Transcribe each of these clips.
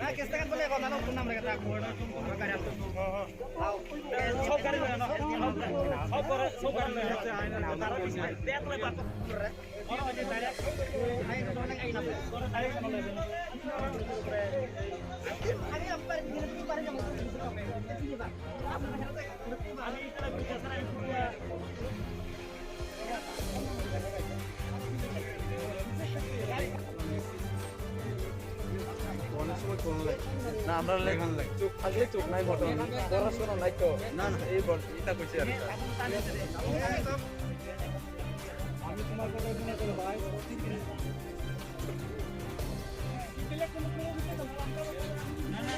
না কেস টাকা বলে কথা না কোন নাম লেখা থাকবো আমার গাড়ি আনতে সব গাড়ি না সব গাড়ি না তারা ব্যাগ লয় বাপ ওরা যে ডাইরেক্ট আই না আই না আই না আমি আপনার দিনে কি পারে যাবো আমি এটা বুঝা সারা না আমরা লেখান লাগে চোখ থাকলে চোখ নাই বটন পড়াশোনা নাই তো না না এই বল এটা কইছি আর আমি তোমার কথা শুনে তো ভাই না না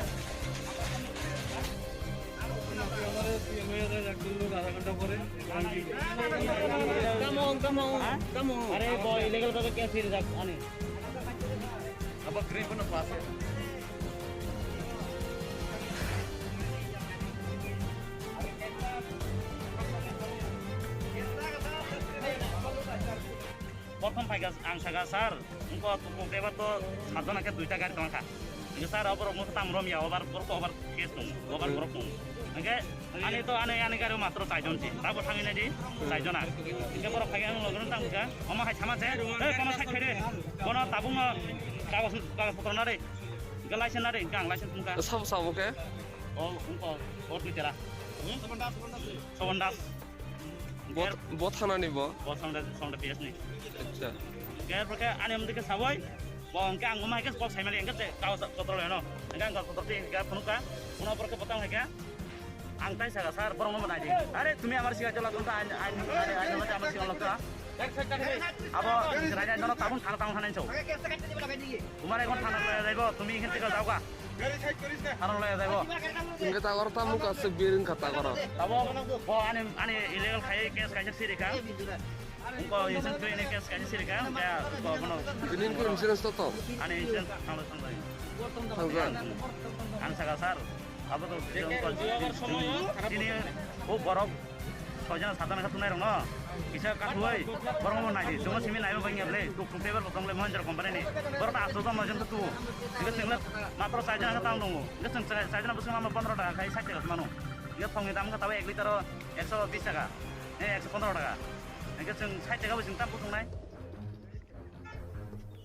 Come on. अरे boy, illegal तो क्या फिर आने? अब ग्रीन बना पास है। प्रथम फाइगा आं सागा सार उनको पेपर तो साधना के दुईटा गाड़ी तंखा इनके सार अबर मुख ताम रमिया अबर बरको अबर केस दं अबर बरक दं इनके आने तो आने गाड़ी मात्र चारजन छि ताबो थांगिना दि चारजना इनके बर फाइगा आं लगन तांखा अमा हाय छामा छे ए कोन साइड फेरे कोन ताबुङ कागज पत्र ना रे इनके लाइसेंस ना रे इनके आं लाइसेंस तुमका सब सब ओके ओ उनको और बिचारा सबनदास बहुत खाना नहीं वो बहुत समझ पियस नहीं अच्छा क्या प्रकार आने हम देखे सावई वो उनके आंगो में के बहुत साइमली इनके काव पत्र लेनो इनके आंगो पत्र ते इनके फनुका उन पर के बताऊं है क्या आंगताई सागा सार बरम बनाई दे अरे तुम्हें हमारे सिगा चला तुम तो आइन मत हमारे सिगा लगता अब राजा दोनों ताबुन खाना ताबुन खाने छो तुम्हारे कौन खाना ले जाइबो तुम्ही इखन থেকে যাওগা গাড়ি সাইড করিস না খানা লয়ে যাইবো इनके तागर ता मुका से बिरिन खाता करो अब वो आने इलीगल खाए केस काजे सिरिका उनको इंश्योरेंस के केस काजे सिरिका क्या बनो बिरिन को इंश्योरेंस तो आने इंश्योरेंस थांलो थांबाय थांगोन आं सागा सार अब तो ini oh borok soalnya satan ka tunai rong no bisa kaduai borong mo nai cuma simi nai bang yable tu paper potong le monjar company ni borok ta aso ma jen tu ini singlet matro saja ka tang dong ini sing saja na busung ma 15 টাকা kai 60 টাকা mano ini thong ni dam ka tawe 1 liter 120 টাকা 115 টাকা ini sing 60 টাকা busung tam potong nai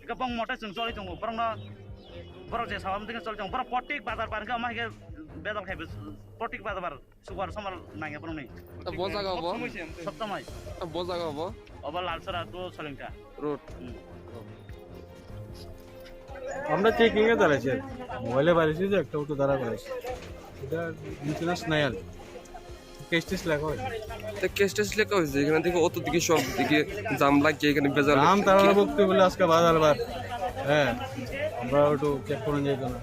ini bang motor sing soli dong borong no borok je sawam ting soli dong borok potik bazar par ka ma ke बेदल खाइबो Prateek बाजार sugar समार नांगे बरं नै अब बो जागा बो सप्तमाय अब बो जागा बो अब लालसरा तो सलेंका रोड আমরা চেকিং এ দাঁড়াইছি মোবাইলে বাড়িছি যে একটা তো দাঁড়া করাইছি এটা ইন্স্যুরেন্স নাই আর কেস টেস লাগা হয় তো কেস টেস লেখা হয়েছে এখানে থেকে অত দিকে সব দিকে জাম লাগিয়ে এখানে বেজার রাম তারা বক্তব্য বলে আজকে বাজার বার হ্যাঁ আমরা একটু চেক করে যাইতো না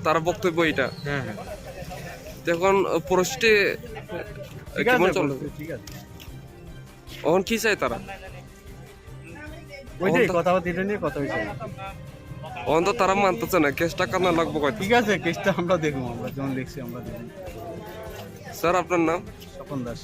তারা বক্তব্য এটা হ্যাঁ হ্যাঁ দেখুন পুরুষটি কেমন চলে ঠিক আছে এখন কি চাই তারা ওইটাই কথাবার্তা এটা নিয়ে কথা হয়েছে এখন তো তারা মানতেছে না কেসটা কান্না লাগবো কয় ঠিক আছে কেসটা আমরা দেখবো আমরা যেমন দেখছি আমরা দেখবো স্যার আপনার নাম স্বপন দাস